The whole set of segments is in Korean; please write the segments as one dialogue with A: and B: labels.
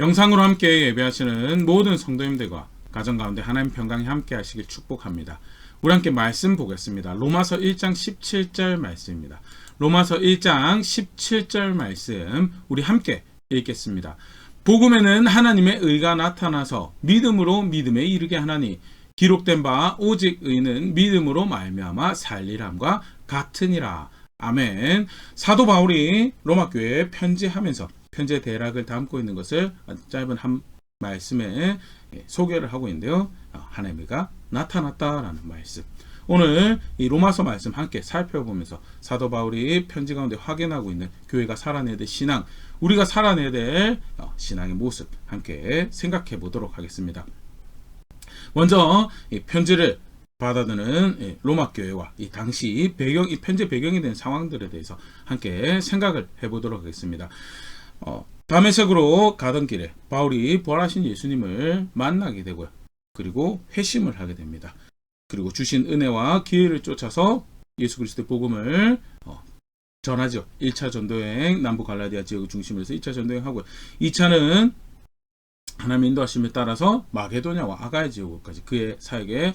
A: 영상으로 함께 예배하시는 모든 성도님들과 가정 가운데 하나님 평강이 함께 하시길 축복합니다. 우리 함께 말씀 보겠습니다. 로마서 1장 17절 말씀입니다. 로마서 1장 17절 말씀 우리 함께 읽겠습니다. 복음에는 하나님의 의가 나타나서 믿음으로 믿음에 이르게 하나니 기록된 바 오직 의는 믿음으로 말미암아 살리람과 같으니라. 아멘. 사도 바울이 로마 교회에 편지하면서 편지의 대략을 담고 있는 것을 짧은 한 말씀에 소개를 하고 있는데요. 하나님의 의가 나타났다라는 말씀. 오늘 이 로마서 말씀 함께 살펴보면서 사도 바울이 편지 가운데 확인하고 있는 교회가 살아내야 될 신앙, 우리가 살아내야 될 신앙의 모습 함께 생각해 보도록 하겠습니다. 먼저 이 편지를 받아드는 로마 교회와 이 당시 배경, 이 편지 배경이 된 상황들에 대해서 함께 생각을 해보도록 하겠습니다. 다메섹으로 가던 길에 바울이 부활하신 예수님을 만나게 되고요. 그리고 회심을 하게 됩니다. 그리고 주신 은혜와 기회를 쫓아서 예수 그리스도의 복음을 전하죠. 1차 전도여행 남부 갈라디아 지역을 중심으로 해서 2차 전도여행하고요. 2차는 하나님의 인도하심에 따라서 마게도냐와 아가야 지역까지 그의 사역의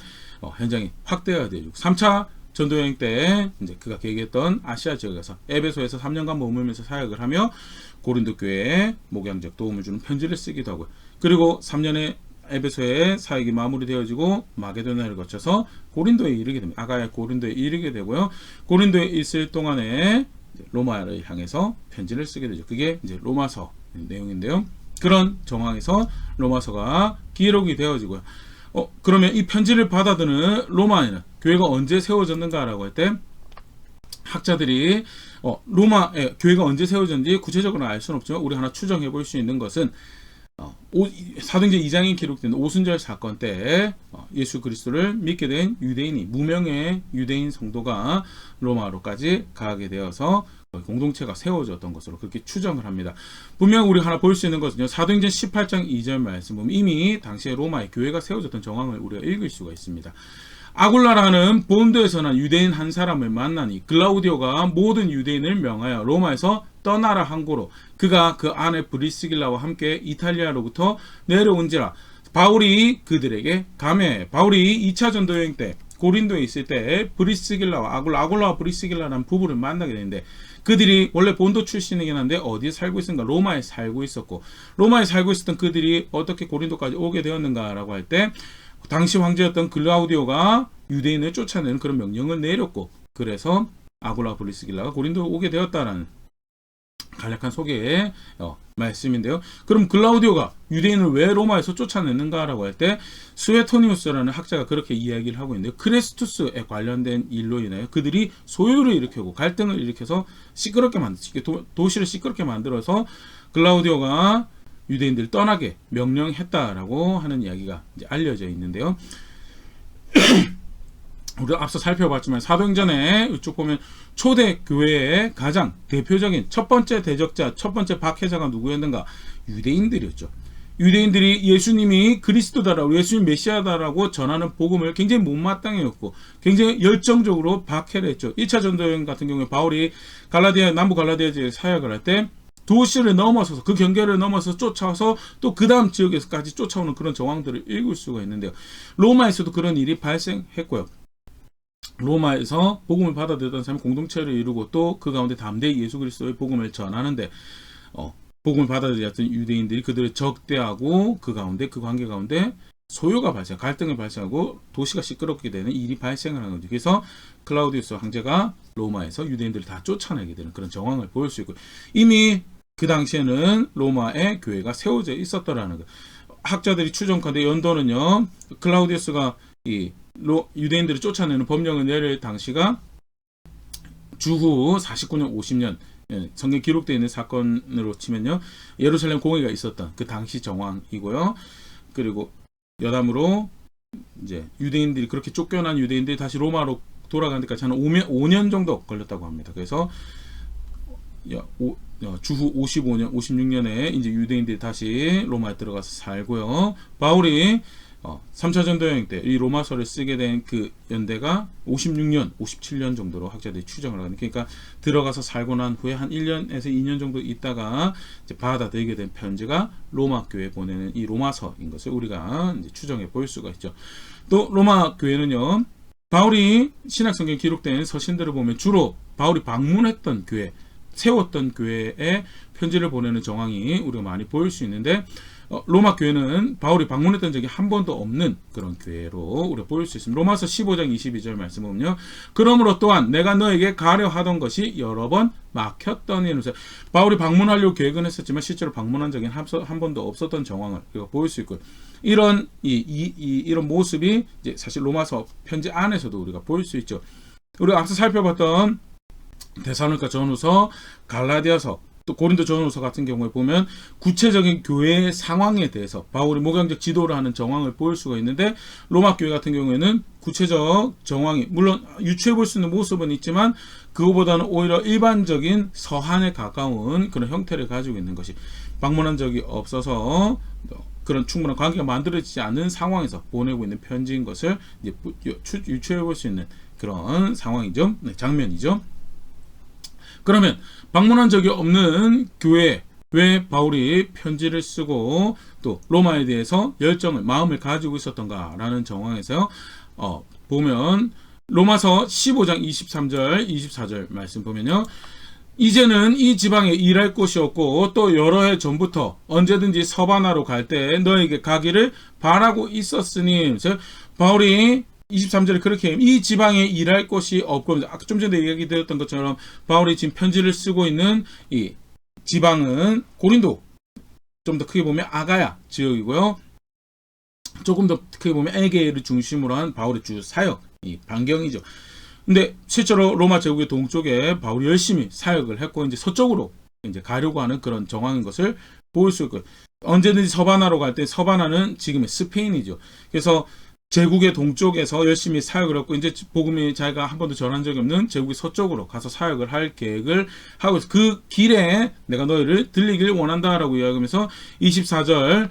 A: 현장이 확대가 되고 3차 전도여행 때 이제 그가 계획했던 아시아 지역에 가서 에베소에서 3년간 머물면서 사역을 하며 고린도 교회에 목양적 도움을 주는 편지를 쓰기도 하고요. 그리고 3년의 에베소의 사역이 마무리되어지고 마게도냐를 거쳐서 고린도에 이르게 됩니다. 아가야 고린도에 이르게 되고요. 고린도에 있을 동안에 로마를 향해서 편지를 쓰게 되죠. 그게 이제 로마서 내용인데요. 그런 정황에서 로마서가 기록이 되어지고요. 그러면 이 편지를 받아드는 로마에는 교회가 언제 세워졌는가라고 할 때 학자들이 로마에 교회가 언제 세워졌는지 구체적으로 알 수는 없지만 우리 하나 추정해 볼 수 있는 것은 사도행전 2장에 기록된 오순절 사건 때 예수 그리스도를 믿게 된 유대인이 무명의 유대인 성도가 로마로까지 가게 되어서 공동체가 세워졌던 것으로 그렇게 추정을 합니다. 분명 우리 하나 볼 수 있는 것은요. 사도행전 18장 2절 말씀 보면 이미 당시에 로마의 교회가 세워졌던 정황을 우리가 읽을 수가 있습니다. 아굴라라는 본도에서 난 유대인 한 사람을 만나니 글라우디오가 모든 유대인을 명하여 로마에서 떠나라 항고로 그가 그 안에 브리스길라와 함께 이탈리아로부터 내려온지라. 바울이 그들에게 감해. 바울이 2차 전도여행 때 고린도에 있을 때 브리스길라와 아굴라와 브리스길라라는 부부를 만나게 되는데 그들이 원래 본도 출신이긴 한데 어디에 살고 있었는가? 로마에 살고 있었고 로마에 살고 있었던 그들이 어떻게 고린도까지 오게 되었는가라고 할 때 당시 황제였던 글라우디오가 유대인을 쫓아내는 그런 명령을 내렸고 그래서 아굴라 브리스길라가 고린도에 오게 되었다라는 간략한 소개의 말씀인데요. 그럼 글라우디오가 유대인을 왜 로마에서 쫓아냈는가라고 할 때 수에토니우스라는 학자가 그렇게 이야기를 하고 있는데요. 크레스투스에 관련된 일로 인하여 그들이 소요를 일으키고 갈등을 일으켜서 시끄럽게 도시를 시끄럽게 만들어서 글라우디오가 유대인들 떠나게 명령했다라고 하는 이야기가 이제 알려져 있는데요. 우리가 앞서 살펴봤지만 사도행전에 이쪽 보면 초대 교회의 가장 대표적인 첫 번째 대적자, 첫 번째 박해자가 누구였는가? 유대인들이었죠. 유대인들이 예수님이 그리스도다라고 예수님 메시아다라고 전하는 복음을 굉장히 못마땅해 했고 굉장히 열정적으로 박해를 했죠. 1차 전도여행 같은 경우에 바울이 남부 갈라디아 지역에 사역을 할 때 도시를 넘어서서 그 경계를 넘어서 쫓아와서 또 그 다음 지역에서까지 쫓아오는 그런 정황들을 읽을 수가 있는데요. 로마에서도 그런 일이 발생했고요. 로마에서 복음을 받아들였던 사람이 공동체를 이루고 또 그 가운데 담대히 예수 그리스도의 복음을 전하는데 복음을 받아들였던 유대인들이 그들을 적대하고 그 관계 가운데 소요가 갈등이 발생하고 도시가 시끄럽게 되는 일이 발생을 하는 거죠. 그래서 클라우디우스 황제가 로마에서 유대인들을 다 쫓아내게 되는 그런 정황을 보일 수 있고 이미 그 당시에는 로마의 교회가 세워져 있었더라는 거. 학자들이 추정컨대 연도는요. 클라우디우스가 유대인들을 쫓아내는 법령을 내릴 당시가 주후 49년 50년 성경 기록되어 있는 사건으로 치면요. 예루살렘 공회가 있었던 그 당시 정황이고요. 그리고 여담으로 이제 유대인들이 그렇게 쫓겨난 유대인들이 다시 로마로 돌아가는 데까지 한 5년 정도 걸렸다고 합니다. 그래서 주후 55년, 56년에 이제 유대인들이 다시 로마에 들어가서 살고요. 바울이 3차 전도 여행 때 이 로마서를 쓰게 된 그 연대가 56년, 57년 정도로 학자들이 추정을 하거든요. 그러니까 들어가서 살고 난 후에 한 1년에서 2년 정도 있다가 이제 받아들이게 된 편지가 로마 교회에 보내는 이 로마서인 것을 우리가 이제 추정해 볼 수가 있죠. 또 로마 교회는요, 바울이 신약성경에 기록된 서신들을 보면 주로 바울이 방문했던 교회, 세웠던 교회에 편지를 보내는 정황이 우리가 많이 보일 수 있는데, 로마 교회는 바울이 방문했던 적이 한 번도 없는 그런 교회로 우리가 보일 수 있습니다. 로마서 15장 22절 말씀 보면요, 그러므로 또한 내가 너에게 가려 하던 것이 여러 번 막혔더니, 바울이 방문하려고 계획은 했었지만 실제로 방문한 적이 한 번도 없었던 정황을 우리가 보일 수 있고요. 이런 이런 모습이 이제 사실 로마서 편지 안에서도 우리가 볼 수 있죠. 우리가 앞서 살펴봤던 데살로니가 전후서, 갈라디아서, 또 고린도 전후서 같은 경우에 보면 구체적인 교회의 상황에 대해서 바울이 목양적 지도를 하는 정황을 보일 수가 있는데, 로마 교회 같은 경우에는 구체적 정황이 물론 유추해 볼 수 있는 모습은 있지만 그거보다는 오히려 일반적인 서한에 가까운 그런 형태를 가지고 있는 것이, 방문한 적이 없어서 그런 충분한 관계가 만들어지지 않는 상황에서 보내고 있는 편지인 것을 이제 유추해 볼 수 있는 그런 상황이죠. 네, 장면이죠. 그러면 방문한 적이 없는 교회에 왜 바울이 편지를 쓰고 또 로마에 대해서 열정을, 마음을 가지고 있었던가라는 정황에서 보면 로마서 15장 23절 24절 말씀 보면요, 이제는 이 지방에 일할 곳이 없고 또 여러 해 전부터 언제든지 서바나로 갈 때 너에게 가기를 바라고 있었으니, 그래서 바울이 23절에 그렇게 이 지방에 일할 곳이 없고, 아까 좀 전에 얘기 드렸던 것처럼 바울이 지금 편지를 쓰고 있는 이 지방은 고린도, 좀 더 크게 보면 아가야 지역이고요, 조금 더 크게 보면 에게를 중심으로 한 바울의 주 사역, 이 반경이죠. 근데 실제로 로마 제국의 동쪽에 바울이 열심히 사역을 했고 이제 서쪽으로 이제 가려고 하는 그런 정황인 것을 볼 수 있고, 언제든지 서바나로 갈 때 서바나는 지금의 스페인이죠. 그래서 제국의 동쪽에서 열심히 사역을 했고, 이제 복음이 자기가 한 번도 전한 적이 없는 제국의 서쪽으로 가서 사역을 할 계획을 하고 있어. 그 길에 내가 너희를 들리길 원한다라고 이야기하면서 24절,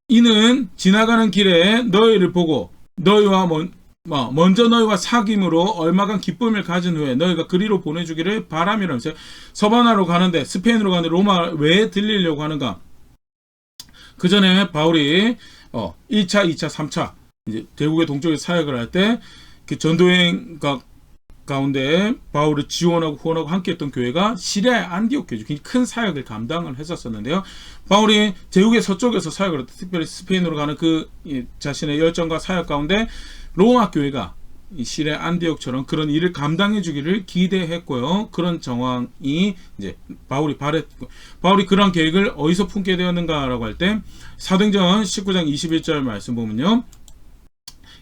A: 이는 지나가는 길에 너희를 보고 너희와 먼저 너희와 사귐으로 얼마간 기쁨을 가진 후에 너희가 그리로 보내주기를 바람이라면서, 서바나로 가는데, 스페인으로 가는데 로마 왜 들리려고 하는가? 그 전에 바울이 1차, 2차, 3차 이제 대국의 동쪽에서 사역을 할 때 그 전도여행 가운데 바울을 지원하고 후원하고 함께했던 교회가 시리아의 안디옥 교회죠. 굉장히 큰 사역을 감당을 했었었는데요. 바울이 제국의 서쪽에서 사역을 했다. 특별히 스페인으로 가는 그 자신의 열정과 사역 가운데 로마 교회가 이 시리아 안디옥처럼 그런 일을 감당해 주기를 기대했고요. 그런 정황이 이제 바울이 바랬고, 바울이 그런 계획을 어디서 품게 되었는가라고 할 때 사도행전 19장 21절 말씀 보면요,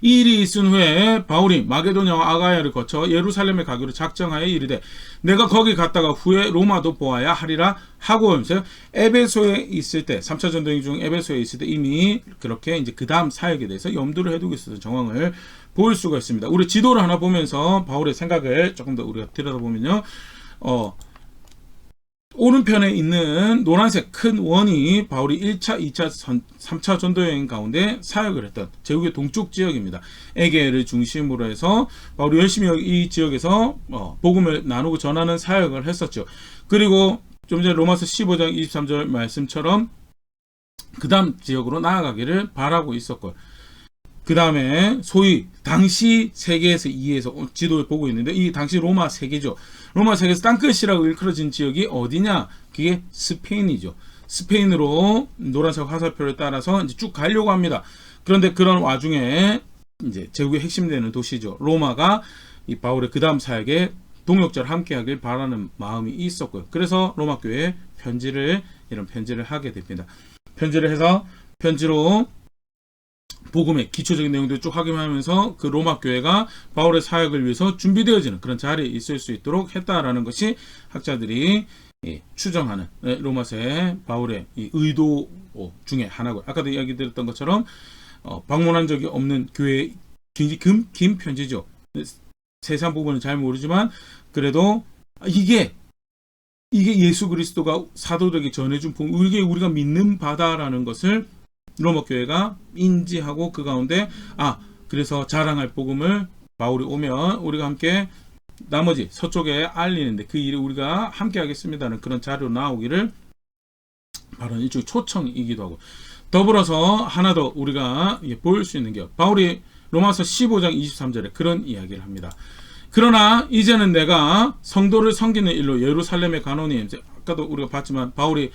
A: 이 일이 있은 후에 바울이 마게도냐와 아가야를 거쳐 예루살렘에 가기로 작정하여 이르되 내가 거기 갔다가 후에 로마도 보아야 하리라 하고, 하면서 에베소에 있을 때, 3차 전도행 중 에베소에 있을 때 이미 그렇게 이제 그 다음 사역에 대해서 염두를 해두고 있었던 정황을 볼 수가 있습니다. 우리 지도를 하나 보면서 바울의 생각을 조금 더 우리가 들여다보면요, 오른편에 있는 노란색 큰 원이 바울이 1차, 2차, 3차 전도여행 가운데 사역을 했던 제국의 동쪽 지역입니다. 에게를 중심으로 해서 바울이 열심히 이 지역에서 복음을 나누고 전하는 사역을 했었죠. 그리고 좀 전에 로마서 15장 23절 말씀처럼 그 다음 지역으로 나아가기를 바라고 있었고요. 그 다음에 소위 당시 세계에서 2에서 지도를 보고 있는데, 이 당시 로마 세계죠. 로마 세계에서 땅끝이라고 일컬어진 지역이 어디냐? 그게 스페인이죠. 스페인으로 노란색 화살표를 따라서 이제 쭉 가려고 합니다. 그런데 그런 와중에 이제 제국의 핵심되는 도시죠. 로마가 이 바울의 그 다음 사역에 동역자를 함께하길 바라는 마음이 있었고요. 그래서 로마 교회에 이런 편지를 하게 됩니다. 편지를 해서 편지로 복음의 기초적인 내용들을 쭉 확인하면서 그 로마 교회가 바울의 사역을 위해서 준비되어지는 그런 자리에 있을 수 있도록 했다라는 것이 학자들이 추정하는 로마서의 바울의 이 의도 중에 하나고, 아까도 이야기 드렸던 것처럼 방문한 적이 없는 교회의 굉장히 긴 편지죠. 세세한 부분은 잘 모르지만 그래도 이게 예수 그리스도가 사도들에게 전해준 복음, 이게 우리가 믿는 바다라는 것을 로마 교회가 인지하고 그 가운데 그래서 자랑할 복음을 바울이 오면 우리가 함께 나머지 서쪽에 알리는데 그 일을 우리가 함께 하겠습니다는 그런 자료 나오기를 바로 일종의 초청이기도 하고, 더불어서 하나 더 우리가 볼 수 있는 게 바울이 로마서 15장 23절에 그런 이야기를 합니다. 그러나 이제는 내가 성도를 섬기는 일로 예루살렘에 가노니, 이제 아까도 우리가 봤지만 바울이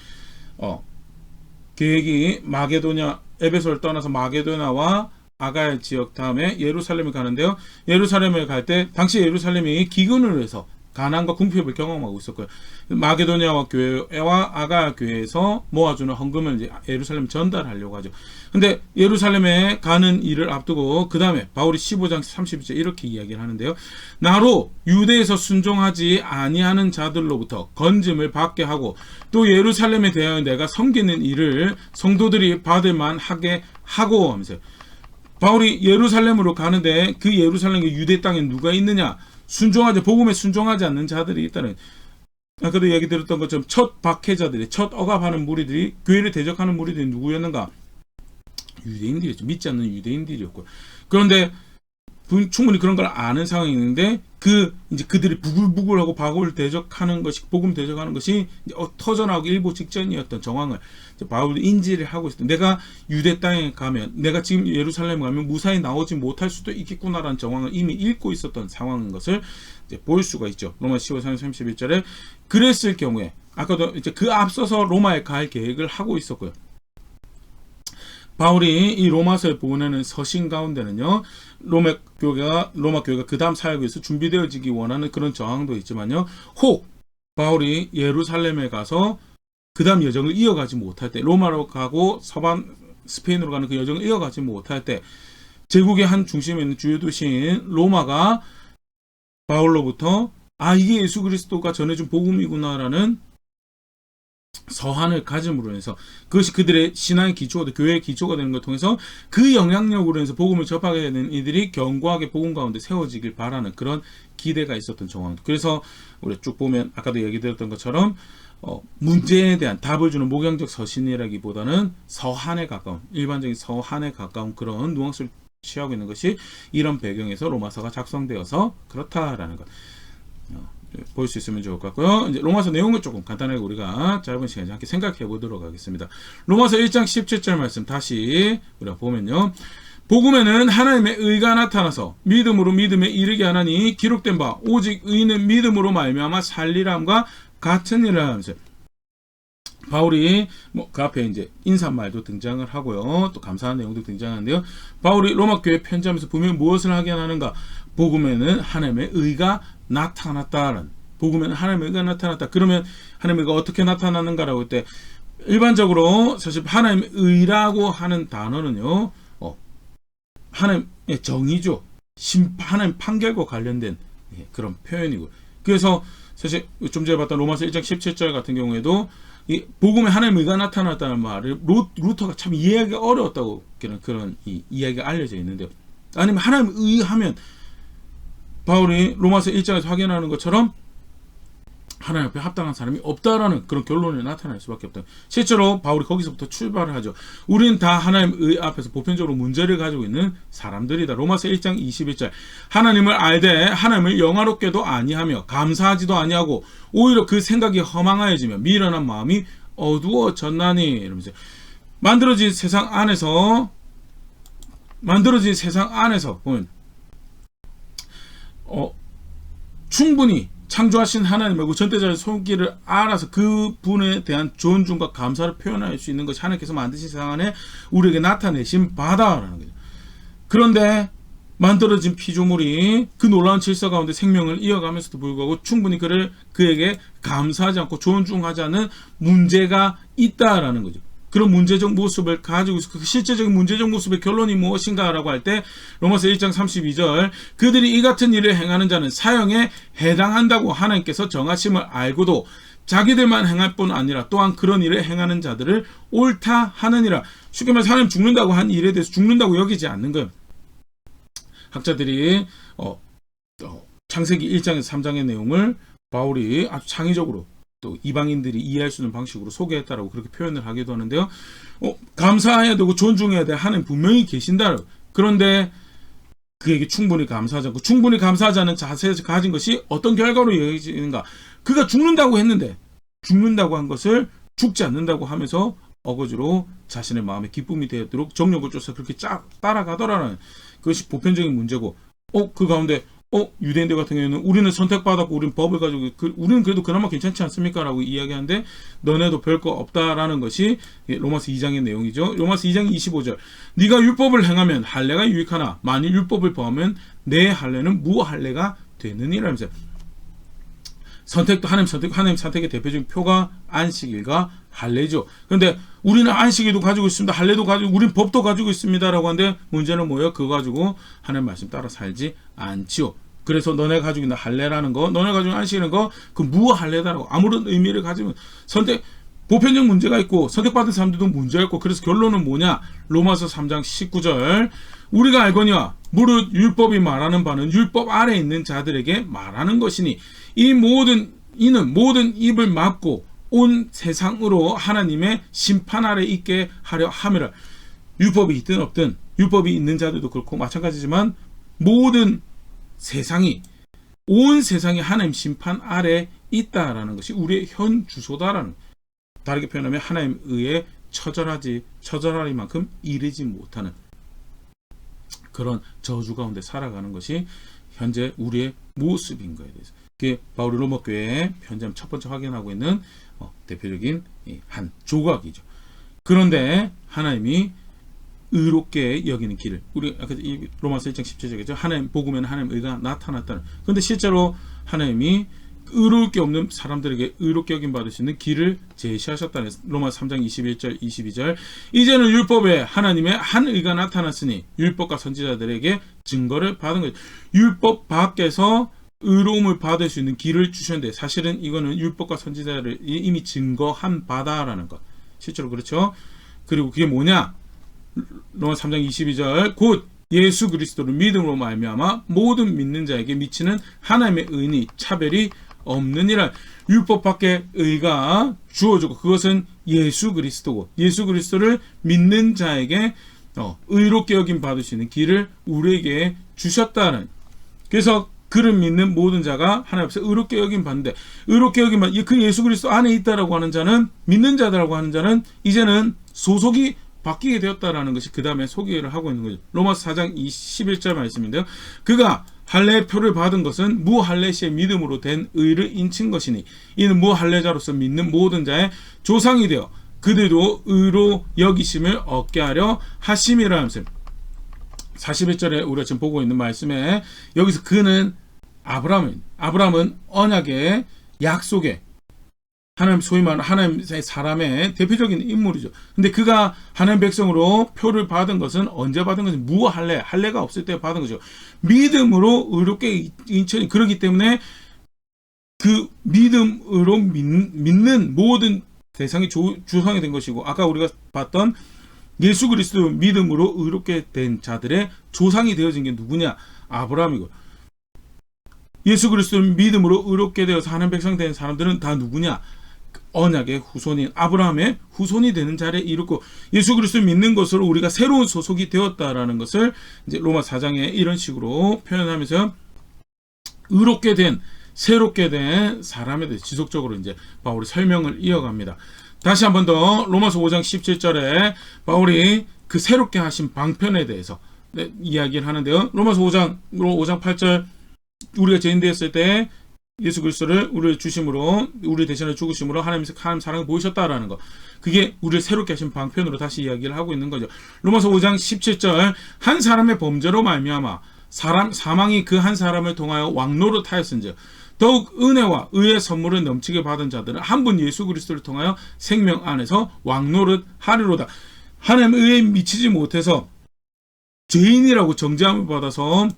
A: 계획이 마게도냐, 에베소를 떠나서 마게도냐와 아가야 지역 다음에 예루살렘에 가는데요. 예루살렘에 갈 때 당시 예루살렘이 기근으로 해서 가난과 궁핍을 경험하고 있었고요. 마게도냐와 교회와 아가야 교회에서 모아주는 헌금을 이제 예루살렘 전달하려고 하죠. 근데 예루살렘에 가는 일을 앞두고 그 다음에 바울이 15장 32절 이렇게 이야기를 하는데요. 나로 유대에서 순종하지 아니하는 자들로부터 건짐을 받게 하고 또 예루살렘에 대하여 내가 섬기는 일을 성도들이 받을 만하게 하고 하면서, 바울이 예루살렘으로 가는데 그 예루살렘의 유대 땅에 누가 있느냐? 복음에 순종하지 않는 자들이 있다는, 아까도 얘기 들었던 것처럼 첫 박해자들이, 첫 억압하는 무리들이, 교회를 대적하는 무리들이 누구였는가? 유대인들이었죠. 믿지 않는 유대인들이었고. 그런데 충분히 그런 걸 아는 상황이 있는데 이제 그들이 부글부글하고 바울을 대적하는 것이, 복음 대적하는 것이 이제 터져나오기 일보 직전이었던 정황을 바울이 인지를 하고 있었던, 내가 유대 땅에 가면, 내가 지금 예루살렘에 가면 무사히 나오지 못할 수도 있겠구나라는 정황을 이미 읽고 있었던 상황인 것을 이제 볼 수가 있죠. 로마 15장 31절에 그랬을 경우에, 아까도 이제 그 앞서서 로마에 갈 계획을 하고 있었고요. 바울이 이 로마서에 보내는 서신 가운데는요, 로마 교회가 그 다음 사역에 위해서 준비되어지기 원하는 그런 저항도 있지만요, 혹 바울이 예루살렘에 가서 그 다음 여정을 이어가지 못할 때, 로마로 가고 서방 스페인으로 가는 그 여정을 이어가지 못할 때, 제국의 한 중심에 있는 주요 도시인 로마가 바울로부터 이게 예수 그리스도가 전해준 복음이구나라는 서한을 가짐으로 해서, 그것이 그들의 신앙의 기초가, 교회의 기초가 되는 것을 통해서 그 영향력으로 해서 복음을 접하게 되는 이들이 견고하게 복음 가운데 세워지길 바라는 그런 기대가 있었던 정황. 그래서 우리 쭉 보면 아까도 얘기 드렸던 것처럼 문제에 대한 답을 주는 목양적 서신이라기보다는 서한에 가까운, 일반적인 서한에 가까운 그런 뉘앙스를 취하고 있는 것이 이런 배경에서 로마서가 작성되어서 그렇다라는 것. 볼 수 있으면 좋을 것 같고요. 이제 로마서 내용을 조금 간단하게 우리가 짧은 시간에 함께 생각해 보도록 하겠습니다. 로마서 1장 17절 말씀 다시 우리가 보면요. 복음에는 하나님의 의가 나타나서 믿음으로 믿음에 이르게 하나니 기록된 바 오직 의인은 믿음으로 말미암아 살리람과 같은 일을 하면서, 바울이 그 앞에 이제 인사말도 등장을 하고요. 또 감사한 내용도 등장하는데요. 바울이 로마 교회 편지하면서 분명히 무엇을 하게 하는가? 복음에는 하나님의 의가 나타났다는, 복음에는 하나님의 의가 나타났다. 그러면 하나님의 의가 어떻게 나타나는가라고 할 때, 일반적으로 사실 하나님의 의라고 하는 단어는요, 하나님의 정의죠. 하나님 판결과 관련된 그런 표현이고, 그래서 사실 좀 전에 봤던 로마서 1장 17절 같은 경우에도 이 복음에 하나님의 의가 나타났다는 말을 루터가 참 이해하기 어려웠다고 그런 이야기가 알려져 있는데요. 아니면 하나님의 의하면 바울이 로마서 1장에서 확인하는 것처럼 하나님 앞에 합당한 사람이 없다라는 그런 결론이 나타날 수밖에 없다. 실제로 바울이 거기서부터 출발을 하죠. 우리는 다 하나님의 앞에서 보편적으로 문제를 가지고 있는 사람들이다. 로마서 1장 21절 하나님을 알되 하나님을 영화롭게도 아니하며 감사하지도 아니하고 오히려 그 생각이 허망하여지며 미련한 마음이 어두워졌나니, 이러면서 만들어진 세상 안에서 보면 충분히 창조하신 하나님의 전대자의 손길을 알아서 그 분에 대한 존중과 감사를 표현할 수 있는 것이 하나님께서 만드신 세상 안에 우리에게 나타내신 바다라는 거죠. 그런데 만들어진 피조물이 그 놀라운 질서 가운데 생명을 이어가면서도 불구하고 충분히 그에게 감사하지 않고 존중하지 않는 문제가 있다라는 거죠. 그런 문제적 모습을 가지고 있어. 그 실제적인 문제적 모습의 결론이 무엇인가라고 할 때 로마서 1장 32절 그들이 이 같은 일을 행하는 자는 사형에 해당한다고 하나님께서 정하심을 알고도 자기들만 행할 뿐 아니라 또한 그런 일을 행하는 자들을 옳다 하느니라. 쉽게 말해서 하나님 죽는다고 한 일에 대해서 죽는다고 여기지 않는 거예요. 학자들이 창세기 1장에서 3장의 내용을 바울이 아주 창의적으로 또 이방인들이 이해할 수 있는 방식으로 소개했다라고 그렇게 표현을 하기도 하는데요. 감사해야 되고 존중해야 돼. 하나님 분명히 계신다. 그런데 그에게 충분히 감사하지 않고 충분히 감사하지 않은 자세에서 가진 것이 어떤 결과로 이어지는가. 그가 죽는다고 했는데 죽는다고 한 것을 죽지 않는다고 하면서 어거지로 자신의 마음에 기쁨이 되도록 정욕을 쫓아 그렇게 따라가더라는 그것이 보편적인 문제고, 그 가운데 유대인들 같은 경우에는 우리는 선택받았고 우리는 법을 가지고 우리는 그래도 그나마 괜찮지 않습니까? 라고 이야기하는데 너네도 별거 없다라는 것이 로마서 2장의 내용이죠. 로마서 2장 25절 네가 율법을 행하면 할례가 유익하나 만일 율법을 범하면 내 할례는 무할례가 되느니라면서 선택도 하나님 선택의 대표적인 표가 안식일과 할례죠. 그런데 우리는 안식일도 가지고 있습니다. 할례도 가지고 우리는 법도 가지고 있습니다라고 하는데 문제는 뭐예요? 그거 가지고 하나님 말씀 따라 살지 않지요. 그래서 너네 가지고 있는 할례라는 거, 너네 가지고 있는 안식이라는 거, 그 무할례다라고 아무런 의미를 가지면 보편적 문제가 있고 선택받은 사람들도 문제가 있고, 그래서 결론은 뭐냐? 로마서 3장 19절 우리가 알거니와 무릇 율법이 말하는 바는 율법 아래 있는 자들에게 말하는 것이니 이는 모든 입을 막고 온 세상으로 하나님의 심판 아래 있게 하려 함이라. 율법이 있든 없든 율법이 있는 자들도 그렇고 마찬가지지만 모든 세상이 온 세상이 하나님 심판 아래 있다라는 것이 우리의 현 주소다라는, 다르게 표현하면 하나님 의에 처절하리만큼 이르지 못하는 그런 저주 가운데 살아가는 것이 현재 우리의 모습인 거에 대해서, 그게 바울이 로마 교회에 현재 첫 번째 확인하고 있는 대표적인 한 조각이죠. 그런데 하나님이 의롭게 여기는 길을, 우리 아까 이 로마서 1장 17절이죠. 하나님 복음에는 하나님 의가 나타났다는. 그런데 실제로 하나님이 의로울 게 없는 사람들에게 의롭게 여김 받을 수 있는 길을 제시하셨다는 로마서 3장 21절 22절 이제는 율법에 하나님의 한 의가 나타났으니 율법과 선지자들에게 증거를 받은 거죠. 율법 밖에서 의로움을 받을 수 있는 길을 주셨는데 사실은 이거는 율법과 선지자를 이미 증거한 바다라는 것, 실제로 그렇죠. 그리고 그게 뭐냐? 로마서 3장 22절 곧 예수 그리스도를 믿음으로 말미암아 모든 믿는 자에게 미치는 하나님의 의니 차별이 없느니라. 율법 밖에 의가 주어지고 그것은 예수 그리스도고, 예수 그리스도를 믿는 자에게 의롭게 여김 받을 수 있는 길을 우리에게 주셨다는. 그래서 그를 믿는 모든 자가 하나님 앞에서 의롭게 여김 받는데, 의롭게 여김 받는 그 예수 그리스도 안에 있다라고 하는 자는, 믿는 자들라고 하는 자는 이제는 소속이 바뀌게 되었다라는 것이 그 다음에 소개를 하고 있는 거죠. 로마서 4장 21절 말씀인데요. 그가 할례의 표를 받은 것은 무할례시의 믿음으로 된 의를 인친 것이니 이는 무할례자로서 믿는 모든 자의 조상이 되어 그들도 의로 여기심을 얻게 하려 하심이라 하면서 41절에 우리가 지금 보고 있는 말씀에 여기서 그는 아브라함은 언약의 약속의 하나님, 소위 말하는 하나님의 사람의 대표적인 인물이죠. 근데 그가 하나님 백성으로 표를 받은 것은 언제 받은 것은 할례가 없을 때 받은 거죠. 믿음으로 의롭게 인천이, 그렇기 때문에 그 믿음으로 믿는 모든 대상이 주상이 된 것이고, 아까 우리가 봤던 예수 그리스도 믿음으로 의롭게 된 자들의 조상이 되어진 게 누구냐? 아브라함이고, 예수 그리스도를 믿음으로 의롭게 되어서 하나님 백성 된 사람들은 다 누구냐? 언약의 후손인 아브라함의 후손이 되는 자리에 이르고, 예수 그리스도를 믿는 것으로 우리가 새로운 소속이 되었다라는 것을 이제 로마 4장에 이런 식으로 표현하면서 의롭게 된, 새롭게 된 사람에 대해 지속적으로 이제 바울이 설명을 이어갑니다. 다시 한 번 더 로마서 5장 17절에 바울이 그 새롭게 하신 방편에 대해서 이야기를 하는데요. 로마서 5장 8절 우리가 죄인되었을 때 예수 그리스도를 우리를 주심으로, 우리 대신에 죽으심으로 하나님 사랑을 보이셨다라는 것, 그게 우리를 새롭게 하신 방편으로 다시 이야기를 하고 있는 거죠. 로마서 5장 17절 한 사람의 범죄로 말미암아 사망이 그 한 사람을 통하여 왕노릇 하였은즉 더욱 은혜와 의의 선물을 넘치게 받은 자들은 한 분 예수 그리스도를 통하여 생명 안에서 왕노릇 하리로다. 하나님 의에 미치지 못해서 죄인이라고 정죄함을 받아서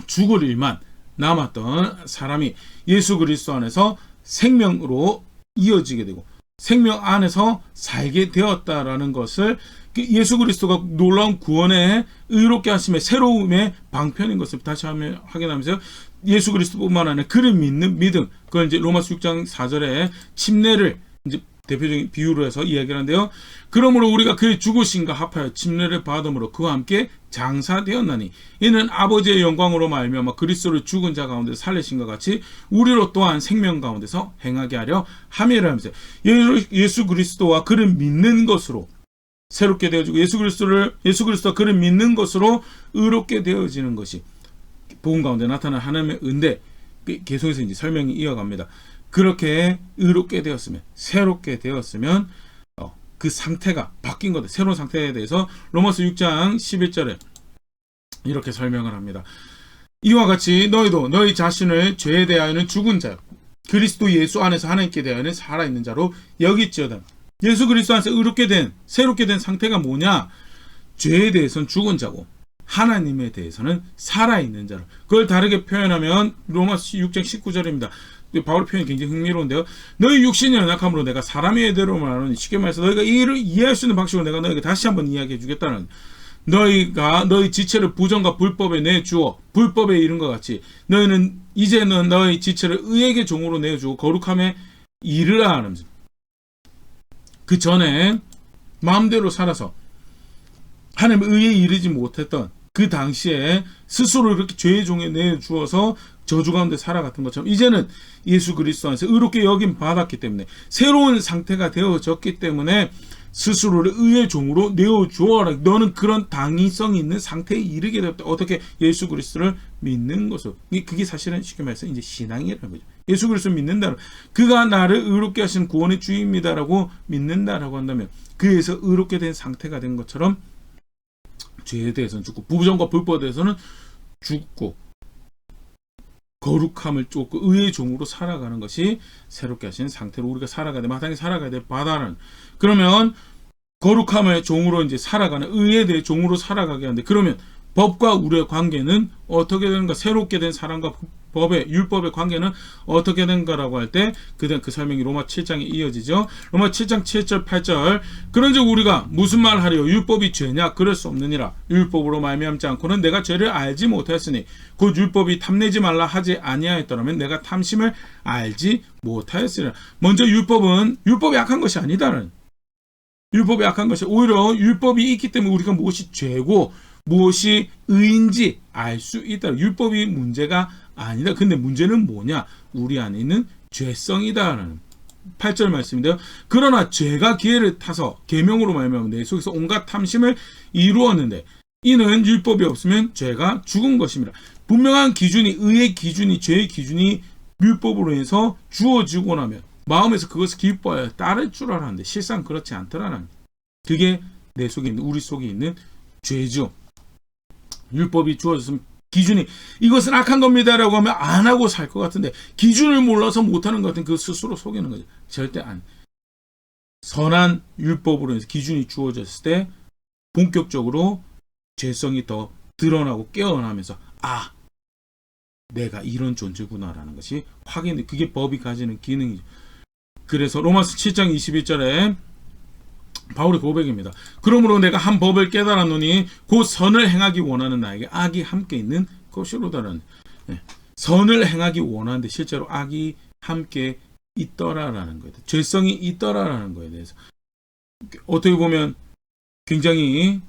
A: 죽을 일만 남았던 사람이 예수 그리스도 안에서 생명으로 이어지게 되고 생명 안에서 살게 되었다라는 것을, 예수 그리스도가 놀라운 구원의 의롭게 하심의 새로움의 방편인 것을 다시 한번 확인하면서 예수 그리스도뿐만 아니라 그를 믿는 믿음, 그걸 이제 로마서 6장 4절에 침례를 이제 대표적인 비유로 해서 이야기를 하는데요. 그러므로 우리가 그의 죽으심과 합하여 침례를 받음으로 그와 함께 장사되었나니 이는 아버지의 영광으로 말미암아 그리스도를 죽은 자 가운데 살리신 것 같이 우리로 또한 생명 가운데서 행하게 하려 함이라 하면서 예수 그리스도와 그를 믿는 것으로 새롭게 되어지고 예수 그리스도와 그를 믿는 것으로 의롭게 되어지는 것이 복음 가운데 나타난 하나님의 은혜. 계속해서 이제 설명이 이어갑니다. 그렇게 의롭게 되었으면, 새롭게 되었으면 그 상태가 바뀐 거다. 새로운 상태에 대해서 로마서 6장 11절에 이렇게 설명을 합니다. 이와 같이 너희도 너희 자신을 죄에 대하여는 죽은 자요 그리스도 예수 안에서 하나님께 대하여는 살아있는 자로 여기지어다. 예수 그리스도 안에서 의롭게 된, 새롭게 된 상태가 뭐냐? 죄에 대해서는 죽은 자고 하나님에 대해서는 살아있는 자로. 그걸 다르게 표현하면 로마서 6장 19절입니다. 바울의 표현이 굉장히 흥미로운데요. 너희 육신이 연약함으로 내가 사람의 예대로 말하노니, 쉽게 말해서 너희가 이를 이해할 수 있는 방식으로 내가 너희에게 다시 한번 이야기해 주겠다는, 너희가 너희 지체를 부정과 불법에 내주어 불법에 이른 것 같이 너희는 이제는 너희 지체를 의에게 종으로 내주고 거룩함에 이르라 하면서, 그 전에 마음대로 살아서 하나님 의에 이르지 못했던 그 당시에 스스로 이렇게 죄의 종에 내주어서 저주 가운데 살아갔던 것처럼 이제는 예수 그리스도 안에서 의롭게 여김 받았기 때문에, 새로운 상태가 되어졌기 때문에 스스로를 의의 종으로 내어주어라. 너는 그런 당위성이 있는 상태에 이르게 되었다. 어떻게? 예수 그리스도를 믿는 것으로. 그게 사실은 쉽게 말해서 이제 신앙이라는 거죠. 예수 그리스도를 믿는다. 그가 나를 의롭게 하신 구원의 주입니다라고 믿는다라고 한다면 그에서 의롭게 된 상태가 된 것처럼 죄에 대해서는 죽고 부정과 불법에 대해서는 죽고 거룩함을 쫓고 의의 종으로 살아가는 것이 새롭게 하신 상태로 우리가 살아가야 돼. 마땅히 살아가야 돼. 바다는. 그러면 거룩함의 종으로 이제 살아가는, 의에 대해 종으로 살아가게 하는데, 그러면 법과 우리의 관계는 어떻게 되는가? 새롭게 된 사람과 법의, 율법의 관계는 어떻게 되는가라고 할 때 그 설명이 로마 7장에 이어지죠. 로마 7장 7절 8절. 그런즉 우리가 무슨 말 하리요? 율법이 죄냐? 그럴 수 없느니라. 율법으로 말미암지 않고는 내가 죄를 알지 못하였으니 곧 율법이 탐내지 말라 하지 아니하였더라면 내가 탐심을 알지 못하였으리라. 먼저 율법이 악한 것이 아니다는, 율법이 악한 것이 오히려 율법이 있기 때문에 우리가 무엇이 죄고 무엇이 의인지 알 수 있다. 율법이 문제가 아니다. 근데 문제는 뭐냐? 우리 안에 있는 죄성이다라는 8절 말씀인데요. 그러나 죄가 기회를 타서 계명으로 말미암아 내 속에서 온갖 탐심을 이루었는데 이는 율법이 없으면 죄가 죽은 것입니다. 분명한 기준이, 의의 기준이, 죄의 기준이 율법으로 해서 주어지고 나면 마음에서 그것을 기뻐하여 따를 줄 알았는데 실상 그렇지 않더라는, 그게 내 속에 있는, 우리 속에 있는 죄죠. 율법이 주어졌으면 기준이 이것은 악한 겁니다라고 하면 안 하고 살 것 같은데, 기준을 몰라서 못하는 것 같은 그 스스로 속이는 거죠. 절대 안. 선한 율법으로 해서 기준이 주어졌을 때 본격적으로 죄성이 더 드러나고 깨어나면서 내가 이런 존재구나라는 것이 확인돼. 그게 법이 가지는 기능이죠. 그래서 로마서 7장 21절에 바울의 고백입니다. 그러므로 내가 한 법을 깨달았노니 곧 선을 행하기 원하는 나에게 악이 함께 있는 것이로다라는, 선을 행하기 원하는데 실제로 악이 함께 있더라라는 거예요. 죄성이 있더라라는 거에 대해서 어떻게 보면 굉장히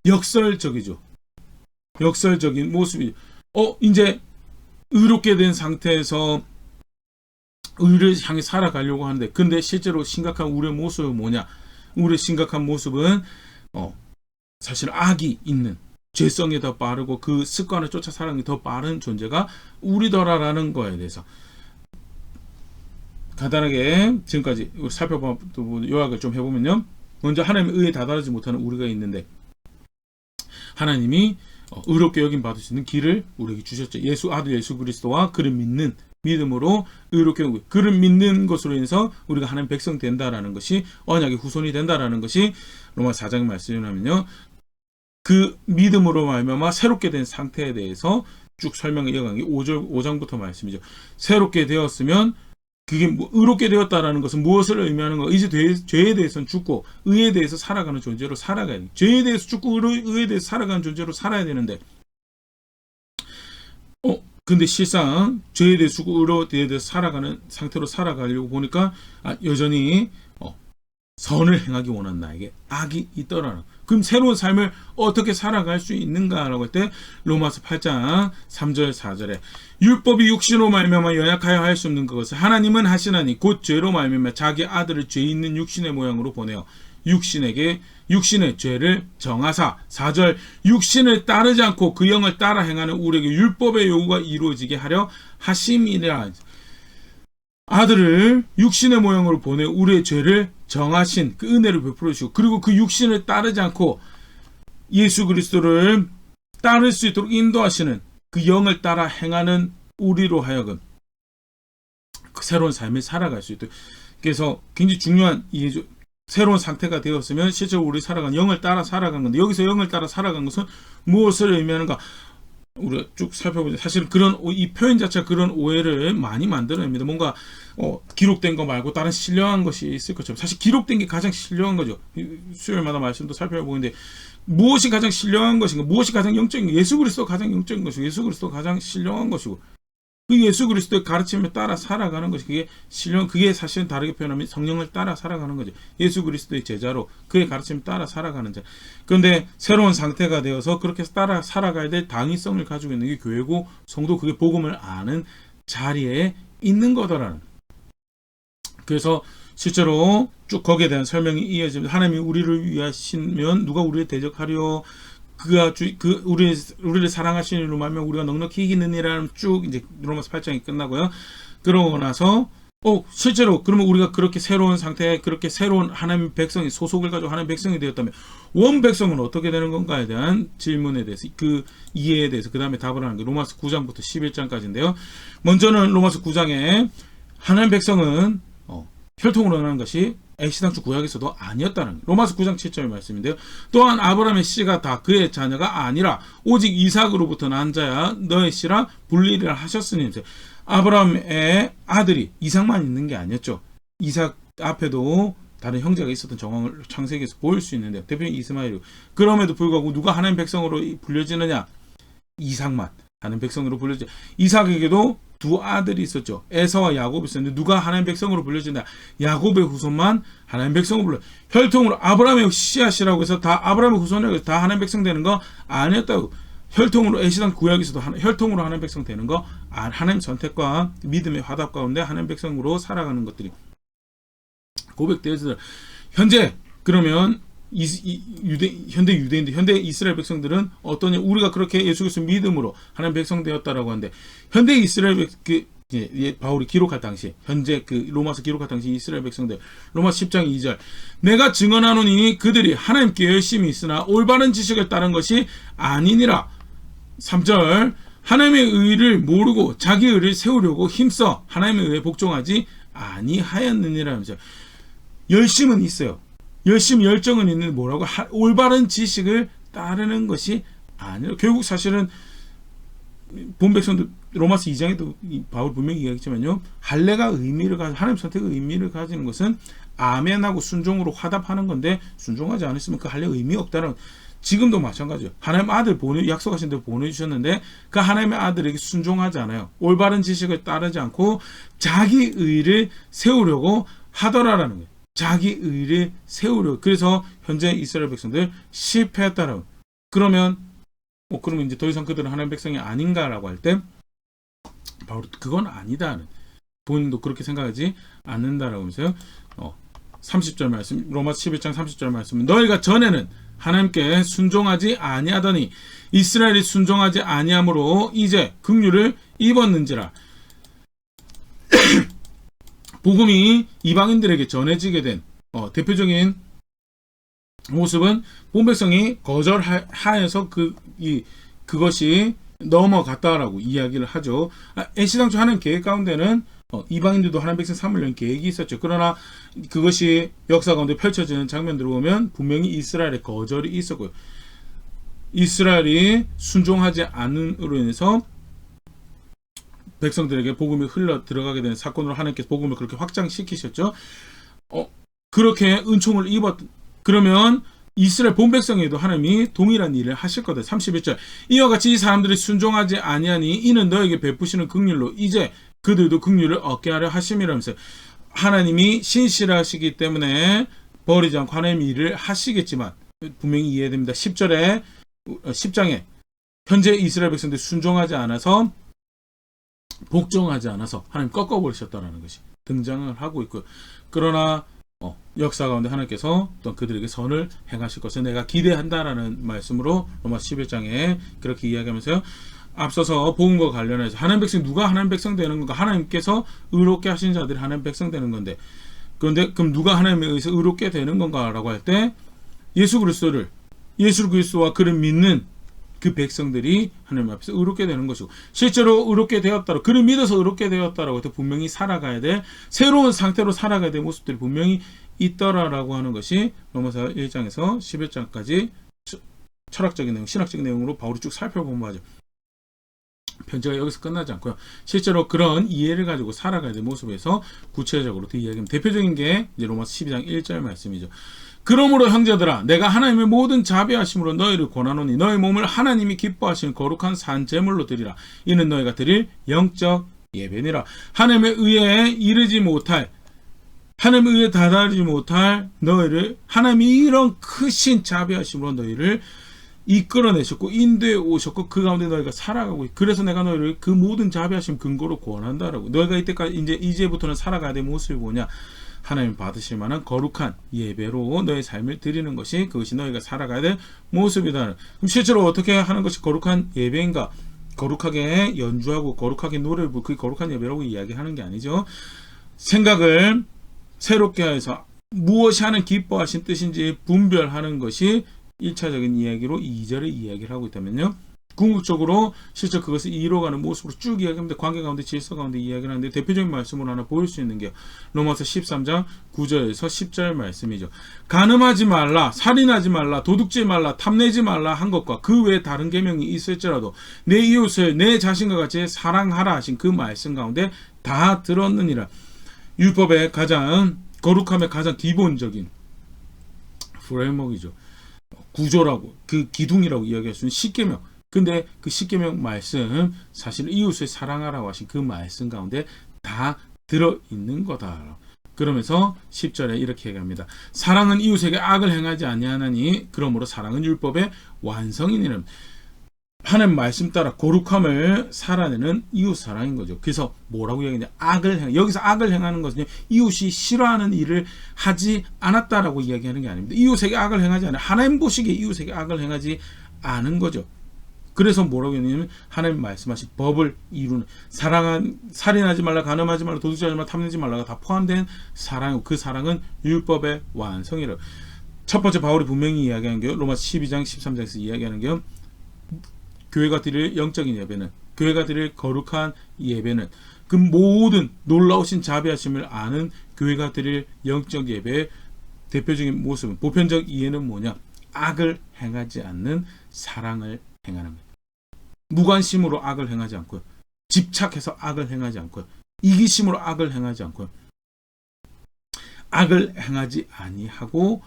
A: 역설적이죠. 역설적인 모습이, 이제 의롭게 된 상태에서 의를 향해 살아가려고 하는데, 근데 실제로 심각한 우리의 모습은 뭐냐? 우리의 심각한 모습은 사실 악이 있는, 죄성이 더 빠르고 그 습관을 쫓아 살아가는 게 더 빠른 존재가 우리더라라는 거에 대해서 간단하게 지금까지 살펴본 요약을 좀 해보면요. 먼저 하나님의 의에 다다르지 못하는 우리가 있는데 하나님이 의롭게 여김 받을 수 있는 길을 우리에게 주셨죠. 아들 예수 그리스도와 그를 믿는 믿음으로 의롭게 여기고, 그를 믿는 것으로 인해서 우리가 하나님 백성 된다라는 것이, 언약의 후손이 된다라는 것이 로마 4장 말씀이라면요. 그 믿음으로 말미암아 새롭게 된 상태에 대해서 쭉 설명을 이어간 게 5장부터 말씀이죠. 새롭게 되었으면 그게 의롭게 되었다라는 것은 무엇을 의미하는 가? 이제 죄에 대해서는 죽고 의에 대해서 살아가는 존재로 살아가야 돼. 죄에 대해서 죽고 의에 대해서 살아가는 존재로 살아야 되는데 근데 실상 죄에 대해서 의로에 대해서 살아가는 상태로 살아가려고 보니까 여전히 선을 행하기 원하는 나에게 악이 있더라는. 그럼 새로운 삶을 어떻게 살아갈 수 있는가라고 할 때 로마서 8장 3절 4절에 율법이 육신으로 말미암아 연약하여 할 수 없는 그것을 하나님은 하시나니 곧 죄로 말미암아 자기 아들을 죄 있는 육신의 모양으로 보내어 육신에게 육신의 죄를 정하사 4절 육신을 따르지 않고 그 영을 따라 행하는 우리에게 율법의 요구가 이루어지게 하려 하심이라. 아들을 육신의 모양으로 보내 우리의 죄를 정하신 그 은혜를 베풀어 주시고 그리고 그 육신을 따르지 않고 예수 그리스도를 따를 수 있도록 인도하시는 그 영을 따라 행하는 우리로 하여금 그 새로운 삶을 살아갈 수 있도록. 그래서 굉장히 중요한 새로운 상태가 되었으면 실제로 우리 살아간 영을 따라 살아간 건데 여기서 영을 따라 살아간 것은 무엇을 의미하는가? 우리가 쭉 살펴보자. 사실 이 표현 자체가 그런 오해를 많이 만들어냅니다. 뭔가 기록된 거 말고 다른 신령한 것이 있을 것처럼. 사실 기록된 게 가장 신령한 거죠. 수요일마다 말씀도 살펴보는데 무엇이 가장 신령한 것인가? 무엇이 가장 영적인 거? 예수 그리스도가 가장 영적인 것이고 예수 그리스도가 가장 신령한 것이고 그 예수 그리스도의 가르침에 따라 살아가는 것이 그게 사실은 다르게 표현하면 성령을 따라 살아가는 거죠. 예수 그리스도의 제자로 그의 가르침에 따라 살아가는 자. 그런데 새로운 상태가 되어서 그렇게 따라 살아가야 될 당위성을 가지고 있는 게 교회고 성도 그게 복음을 아는 자리에 있는 거더라는. 그래서 실제로 쭉 거기에 대한 설명이 이어집니다. 하나님이 우리를 위하시면 누가 우리를 대적하려 우리를 사랑하시는 이로 말면 우리가 넉넉히 이기느니라는 쭉 이제 로마서 8장이 끝나고요. 그러고 나서 실제로 그러면 우리가 그렇게 새로운 상태에 그렇게 새로운 하나님 백성이 소속을 가지고 하나님 백성이 되었다면 원 백성은 어떻게 되는 건가에 대한 질문에 대해서 그 이해에 대해서 그 다음에 답을 하는 게 로마서 9장부터 11장까지인데요. 먼저는 로마서 9장에 하나님 백성은 혈통으로 나는 것이 애시당초 구약에서도 아니었다는 로마서 9장 7절의 말씀인데요. 또한 아브라함의 씨가 다 그의 자녀가 아니라 오직 이삭으로부터 난 자야 너의 씨라 분리를 하셨으니 아브라함의 아들이 이삭만 있는 게 아니었죠. 이삭 앞에도 다른 형제가 있었던 정황을 창세기에서 보일 수 있는데 대표적인 이스마엘이고 그럼에도 불구하고 누가 하나님 백성으로 불려지느냐? 이삭만 하나님 백성으로 불려지. 이삭에게도 두 아들이 있었죠. 에서와 야곱이 있었는데 누가 하나님 백성으로 불려진다? 야곱의 후손만 하나님 백성으로 불려. 혈통으로 아브라함의 씨앗이라고 해서 다 아브라함의 후손이라고 해서 다 하나님 백성 되는 거 아니었다고. 혈통으로 애시당 구약에서도 혈통으로 하나님 백성 되는 거 하나님 선택과 믿음의 화답 가운데 하나님 백성으로 살아가는 것들이 고백되어서 현재 그러면 현대 유대인들, 현대 이스라엘 백성들은 어떠냐? 우리가 그렇게 예수 그리스도 믿음으로 하나님 백성 되었다라고 하는데 현대 이스라엘 바울이 기록할 당시 현재 로마서 기록할 당시 이스라엘 백성들 로마서 10장 2절 내가 증언하노니 그들이 하나님께 열심히 있으나 올바른 지식을 따른 것이 아니니라. 3절 하나님의 의를 모르고 자기 의를 세우려고 힘써 하나님의 의에 복종하지 아니하였느니라 하면서 열심은 있어요. 열정은 있는데 뭐라고? 올바른 지식을 따르는 것이 아니라 결국 사실은 본 백성들 로마서 2장에도 바울 분명히 이야기했지만요. 할례가 의미를 가지고 하나님 선택의 의미를 가지는 것은 아멘하고 순종으로 화답하는 건데 순종하지 않으시면 그 할례 의미 없다는. 지금도 마찬가지예요. 하나님 아들 약속하신 대로 보내주셨는데 그 하나님의 아들에게 순종하지 않아요. 올바른 지식을 따르지 않고 자기 의를 세우려고 하더라라는 거예요. 자기 의를 세우려. 그래서 현재 이스라엘 백성들 실패했다라고. 그러면 이제 더 이상 그들은 하나님 백성이 아닌가라고 할 때 바로 그건 아니다는. 본인도 그렇게 생각하지 않는다라고 하면서요. 30절 말씀 로마서 11장 30절 말씀은 너희가 전에는 하나님께 순종하지 아니하더니 이스라엘이 순종하지 아니함으로 이제 긍휼을 입었는지라. 복음이 이방인들에게 전해지게 된 대표적인 모습은 본 백성이 거절하여서 그것이 넘어갔다라고 이야기를 하죠. 애시당초 하는 계획 가운데는 이방인들도 하나님 백성 삼으려는 계획이 있었죠. 그러나 그것이 역사 가운데 펼쳐지는 장면들을 보면 분명히 이스라엘의 거절이 있었고요. 이스라엘이 순종하지 않음으로 인해서 백성들에게 복음이 흘러 들어가게 되는 사건으로 하나님께서 복음을 그렇게 확장시키셨죠. 그렇게 은총을 그러면 이스라엘 본 백성에도 하나님이 동일한 일을 하실 거다. 31절. 이와 같이 이 사람들이 순종하지 아니하니 이는 너에게 베푸시는 긍휼로 이제 그들도 긍휼을 얻게 하려 하심이라면서 하나님이 신실하시기 때문에 버리지 않고 하나님 일을 하시겠지만 분명히 이해됩니다. 10장에 현재 이스라엘 백성들이 순종하지 않아서 복종하지 않아서 하나님 꺾어버리셨다는 것이 등장을 하고 있고요. 그러나 역사 가운데 하나님께서 또 그들에게 선을 행하실 것을 내가 기대한다라는 말씀으로 로마서 11장에 그렇게 이야기하면서요. 앞서서 복음과 관련해서 하나님 백성 누가 하나님 백성 되는 건가? 하나님께서 의롭게 하신 자들이 하나님 백성 되는 건데 그런데 그럼 누가 하나님에 의해서 의롭게 되는 건가라고 할 때 예수 그리스도와 그를 믿는 그 백성들이 하나님 앞에서 의롭게 되는 것이고 실제로 의롭게 되었다고 그를 믿어서 의롭게 되었다라고 해서 분명히 살아가야 될 새로운 상태로 살아가야 될 모습들이 분명히 있더라라고 하는 것이 로마서 1장에서 11장까지 철학적인 내용, 신학적인 내용으로 바울이 쭉 살펴본 거죠. 편지가 여기서 끝나지 않고요. 실제로 그런 이해를 가지고 살아가야 될 모습에서 구체적으로 그 이야기합니다. 대표적인 게 이제 로마서 12장 1절 말씀이죠. 그러므로 형제들아 내가 하나님의 모든 자비하심으로 너희를 권하노니 너희 몸을 하나님이 기뻐하시는 거룩한 산 제물로 드리라. 이는 너희가 드릴 영적 예배니라. 하나님의 의에 이르지 못할 하나님의 의에 다다르지 못할 너희를 하나님이 이런 크신 자비하심으로 너희를 이끌어내셨고 인도해 오셨고 그 가운데 너희가 살아가고 그래서 내가 너희를 그 모든 자비하심 근거로 권한다라고. 너희가 이때까지 이제부터는 살아가야 될 모습이 뭐냐? 하나님 받으실 만한 거룩한 예배로 너의 삶을 드리는 것이 그것이 너희가 살아가야 될 모습이다. 그럼 실제로 어떻게 하는 것이 거룩한 예배인가? 거룩하게 연주하고 거룩하게 노래를 부르고 그게 거룩한 예배라고 이야기하는 게 아니죠. 생각을 새롭게 해서 무엇이 하는 기뻐하신 뜻인지 분별하는 것이 1차적인 이야기로 2절에 이야기를 하고 있다면요. 궁극적으로 실제 그것을 이뤄가는 모습으로 쭉 이야기합니다. 관계 가운데 질서 가운데 이야기를 하는데 대표적인 말씀으로 하나 보일 수 있는 게 로마서 13장 9절에서 10절 말씀이죠. 간음하지 말라, 살인하지 말라, 도둑질 말라, 탐내지 말라 한 것과 그 외에 다른 계명이 있을지라도 내 이웃을 내 자신과 같이 사랑하라 하신 그 말씀 가운데 다 들었느니라. 율법의 가장 거룩함의 가장 기본적인 프레임워크이죠. 구조라고 그 기둥이라고 이야기할 수 있는 십계명. 근데 그 십계명 말씀 사실 이웃을 사랑하라고 하신 그 말씀 가운데 다 들어있는 거다. 그러면서 10절에 이렇게 얘기합니다. 사랑은 이웃에게 악을 행하지 아니하나니 그러므로 사랑은 율법의 완성이니라. 하나님 말씀 따라 거룩함을 살아내는 이웃 사랑인 거죠. 그래서 뭐라고 이야기하냐? 여기서 악을 행하는 것은 이웃이 싫어하는 일을 하지 않았다라고 이야기하는 게 아닙니다. 이웃에게 악을 행하지 않아요. 하나님 보시기에 이웃에게 악을 행하지 않은 거죠. 그래서 뭐라고 했냐면 하나님 말씀하신 법을 이루는 살인하지 말라, 간음하지 말라, 도둑질하지 말라, 탐내지 말라가 다 포함된 사랑이고 그 사랑은 율법의 완성이라고. 첫 번째 바울이 분명히 이야기하는 게 로마서 12장 13장에서 이야기하는 게 교회가 드릴 영적인 예배는 교회가 드릴 거룩한 예배는 그 모든 놀라우신 자비하심을 아는 교회가 드릴 영적 예배의 대표적인 모습은 보편적 이해는 뭐냐? 악을 행하지 않는 사랑을 행하는 거예요. 무관심으로 악을 행하지 않고요. 집착해서 악을 행하지 않고요. 이기심으로 악을 행하지 않고요. 악을 행하지 아니하고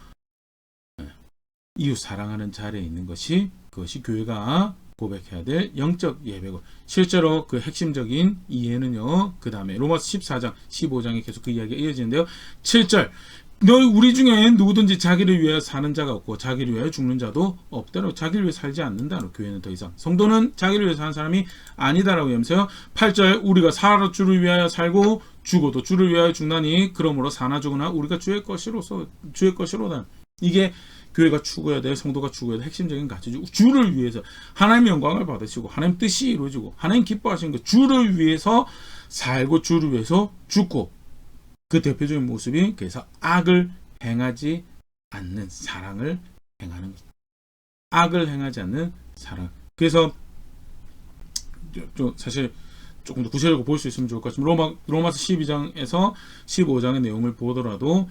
A: 이웃 사랑하는 자리에 있는 것이 그것이 교회가 고백해야 될 영적 예배고 실제로 그 핵심적인 이해는요. 그 다음에 로마서 14장 15장에 계속 그 이야기가 이어지는데요. 7절 너희 우리 중에 누구든지 자기를 위하여 사는 자가 없고 자기를 위하여 죽는 자도 없다라고. 자기를 위해 살지 않는다라고. 교회는 더 이상 성도는 자기를 위해 사는 사람이 아니다라고 하면서요. 8절 우리가 살아 주를 위하여 살고 죽어도 주를 위하여 죽나니 그러므로 사나 죽으나 우리가 주의 것이로다. 이게 교회가 추구해야 될 성도가 추구해야 될 핵심적인 가치죠. 주를 위해서 하나님의 영광을 받으시고 하나님 뜻이 이루어지고 하나님 기뻐하시는 것 주를 위해서 살고 주를 위해서 죽고 그 대표적인 모습이 그래서 악을 행하지 않는 사랑을 행하는 것. 악을 행하지 않는 사랑. 그래서 좀 사실 조금 더 구체적으로 볼 수 있으면 좋을 것 같습니다. 로마서 12장에서 15장의 내용을 보더라도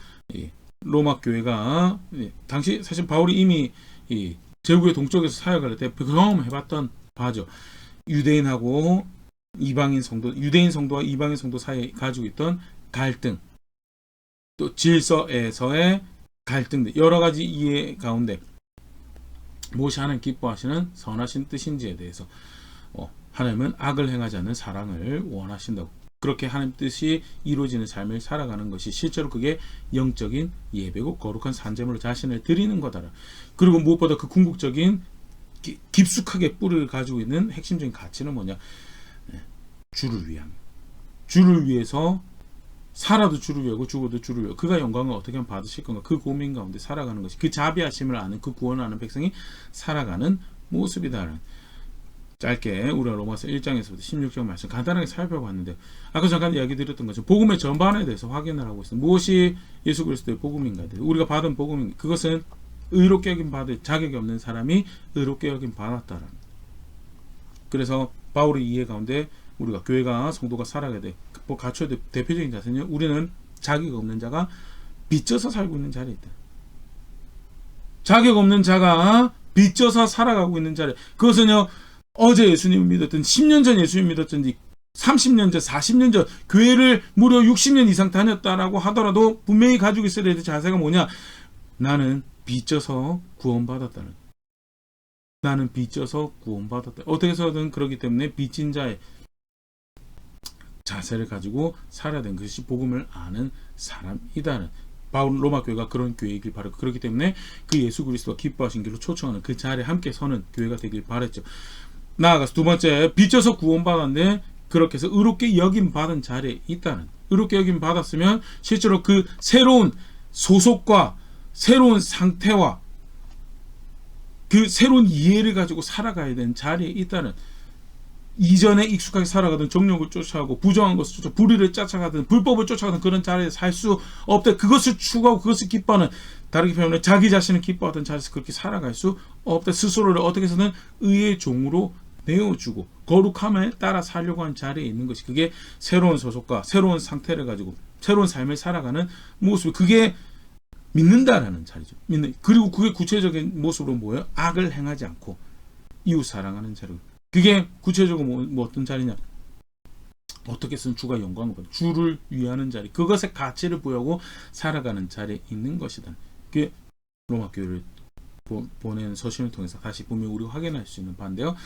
A: 로마 교회가 당시 사실 바울이 이미 제국의 동쪽에서 사역할 때 경험해봤던 바죠. 유대인하고 이방인 성도, 유대인 성도와 이방인 성도 사이에 가지고 있던 갈등, 또 질서에서의 갈등들, 여러 가지 이해 가운데 무엇이 하나님 기뻐하시는 선하신 뜻인지에 대해서 하나님은 악을 행하지 않는 사랑을 원하신다고. 그렇게 하나님 뜻이 이루어지는 삶을 살아가는 것이 실제로 그게 영적인 예배고 거룩한 산제물로 자신을 드리는 거다. 그리고 무엇보다 그 궁극적인 깊숙하게 뿌리를 가지고 있는 핵심적인 가치는 뭐냐? 주를 위함. 주를 위해서 살아도 주를 위하고 죽어도 주를 위하고 그가 영광을 어떻게 하면 받으실 건가, 그 고민 가운데 살아가는 것이 그 자비하심을 아는, 그 구원을 아는 백성이 살아가는 모습이다. 짧게 우리가 로마서 1장에서부터 16장 말씀 간단하게 살펴봤는데, 아까 잠깐 이야기 드렸던 것처럼 복음의 전반에 대해서 확인을 하고 있습니다. 무엇이 예수 그리스도의 복음인가? 우리가 받은 복음인, 그것은 의롭게 여김 받을 자격이 없는 사람이 의롭게 여김 받았다라는. 그래서 바울의 이해 가운데 우리가 교회가 성도가 살아가야 돼, 갖춰야 될 대표적인 자세는요, 우리는 자격 없는 자가 빚져서 살고 있는 자리에 있다. 자격 없는 자가 빚져서 살아가고 있는 자리. 그것은요, 어제 예수님을 믿었던, 10년 전 예수님 믿었던지 30년 전, 40년 전 교회를 무려 60년 이상 다녔다라고 하더라도 분명히 가지고 있어야 될 자세가 뭐냐? 나는 빚져서 구원받았다는. 나는 빚져서 구원받았다. 어떻게 해서든 그렇기 때문에 빚진 자의 자세를 가지고 살아야 되는 것이 복음을 아는 사람이다는. 바울 로마 교회가 그런 교회이길 바라고, 그렇기 때문에 그 예수 그리스도가 기뻐하신 길로 초청하는 그 자리에 함께 서는 교회가 되길 바랬죠. 나아가서 두 번째, 빚져서 구원받았는데 그렇게 해서 의롭게 여김 받은 자리에 있다는. 의롭게 여김 받았으면 실제로 그 새로운 소속과 새로운 상태와 그 새로운 이해를 가지고 살아가야 되는 자리에 있다는. 이전에 익숙하게 살아가던 정욕을 쫓아가고 부정한 것을 쫓아 불의를 쫓아가든 불법을 쫓아가든 그런 자리에 살 수 없다. 그것을 추구하고 그것을 기뻐하는, 다르게 표현하면 자기 자신을 기뻐하던 자리에서 그렇게 살아갈 수 없다. 스스로를 어떻게 해서는 의의 종으로 내어주고 거룩함에 따라 살려고 하는 자리에 있는 것이, 그게 새로운 소속과 새로운 상태를 가지고 새로운 삶을 살아가는 모습, 그게 믿는다라는 자리죠. 믿는. 그리고 그게 구체적인 모습으로 뭐예요? 악을 행하지 않고 이웃 사랑하는 자리. 그게 구체적으로 뭐 어떤 자리냐? 어떻게 쓰면 주가 영광을 받고 주를 위하는 자리, 그것에 가치를 부여하고 살아가는 자리에 있는 것이다. 그게 로마 교회를 보낸 서신을 통해서 다시 분명히 우리가 확인할 수 있는 바인데요.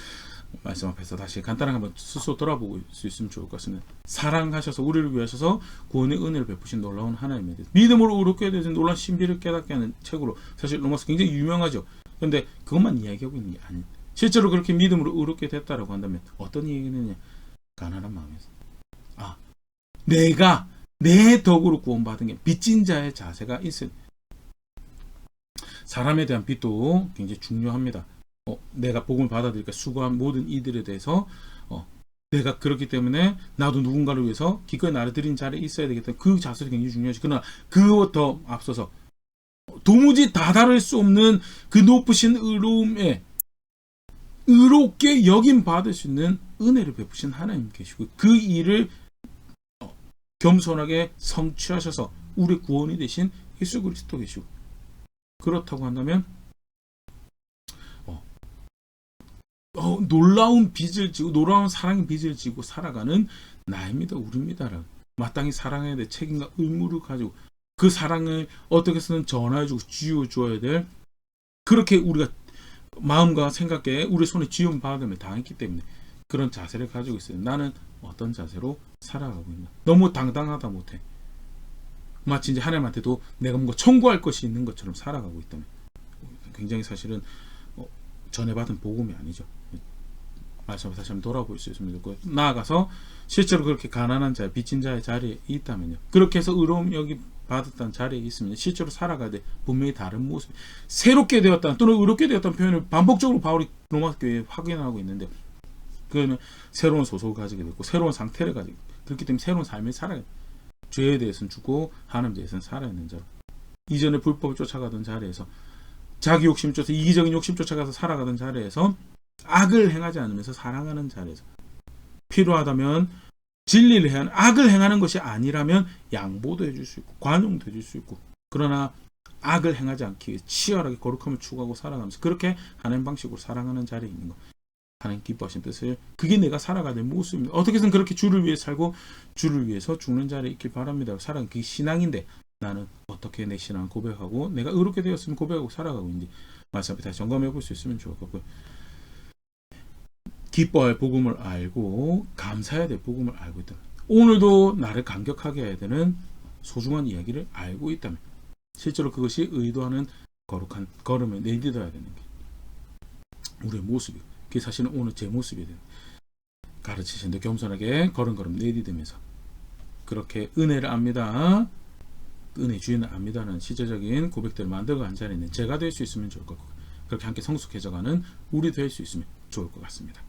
A: 말씀 앞에서 다시 간단하게 한번 스스로 돌아보고 수 있으면 좋을 것 같습니다. 사랑하셔서 우리를 위하셔서 구원의 은혜를 베푸신 놀라운 하나님에 대해서 믿음으로 의롭게 되신 놀라운 신비를 깨닫게 하는 책으로, 사실 로마서 굉장히 유명하죠. 그런데 그것만 이야기하고 있는 게 아니에요. 실제로 그렇게 믿음으로 의롭게 됐다라고 한다면 어떤 얘기느냐? 가난한 마음에서 내가 내 덕으로 구원받은 게 빚진 자의 자세가 있어요. 사람에 대한 빚도 굉장히 중요합니다. 내가 복음을 받아들이니까 수고한 모든 이들에 대해서 내가 그렇기 때문에 나도 누군가를 위해서 기꺼이 나를 드린 자리에 있어야 되겠다. 그 자세도 굉장히 중요하지. 그러나 그것부터 앞서서 도무지 다다를 수 없는 그 높으신 의로움에 의롭게 여김 받을 수 있는 은혜를 베푸신 하나님 계시고, 그 일을 겸손하게 성취하셔서 우리 구원이 되신 예수 그리스도 계시고, 그렇다고 한다면 놀라운 빚을 지고 놀라운 사랑의 빚을 지고 살아가는 나입니다. 우리입니다. 마땅히 사랑해야 될 책임과 의무를 가지고 그 사랑을 어떻게 해서는 전해주고 쥐어줘야 될, 그렇게 우리가 마음과 생각에 우리 손에 쥐어 받음을 당했기 때문에 그런 자세를 가지고 있어요. 나는 어떤 자세로 살아가고 있나? 너무 당당하다 못해 마치 이제 하나님한테도 내가 뭔가 청구할 것이 있는 것처럼 살아가고 있다면 굉장히 사실은 전해받은 복음이 아니죠. 말씀을 다시 한번 돌아볼 수 있습니다. 나아가서 실제로 그렇게 가난한 자, 빚진 자의 자리에 있다면요, 그렇게 해서 의로움 여기 받았다는 자리에 있으면 실제로 살아가야 돼 분명히 다른 모습, 새롭게 되었다는 또는 의롭게 되었다는 표현을 반복적으로 바울이 로마 교회에 확인하고 있는데, 그거는 새로운 소속을 가지게 됐고 새로운 상태를 가지고, 그렇기 때문에 새로운 삶을 살아야 돼. 죄에 대해서는 죽고 하나님에 대해서는 살아있는 자로, 이전에 불법을 쫓아가던 자리에서 자기 욕심 쫓아 이기적인 욕심 쫓아가서 살아가던 자리에서 악을 행하지 않으면서 사랑하는 자리에서, 필요하다면 진리를 해야 하는, 악을 행하는 것이 아니라면 양보도 해줄 수 있고 관용도 해줄 수 있고, 그러나 악을 행하지 않기 위해 치열하게 거룩함을 추구하고 살아가면서 그렇게 하나님 방식으로 사랑하는 자리에 있는 것, 하나님 기뻐하신 뜻을, 그게 내가 살아가는 모습입니다. 어떻게 해서는 그렇게 주를 위해 살고 주를 위해서 죽는 자리에 있길 바랍니다. 살아가는 그게 신앙인데, 나는 어떻게 내 신앙 고백하고 내가 의롭게 되었으면 고백하고 살아가고 있는지 말씀 앞에 다시 점검해 볼 수 있으면 좋을 것 같고요. 기뻐할 복음을 알고 감사해야 될 복음을 알고 있다면, 오늘도 나를 감격하게 해야 되는 소중한 이야기를 알고 있다면, 실제로 그것이 의도하는 거룩한 걸음을 내딛어야 되는 게 우리의 모습이고, 그게 사실은 오늘 제 모습이 되는, 가르치신 데 겸손하게 걸음걸음 내딛으면서 그렇게 은혜를 압니다, 은혜 주인을 압니다는 시제적인 고백들을 만들고 앉아있는 제가 될 수 있으면 좋을 것 같고, 그렇게 함께 성숙해져가는 우리 될 수 있으면 좋을 것 같습니다.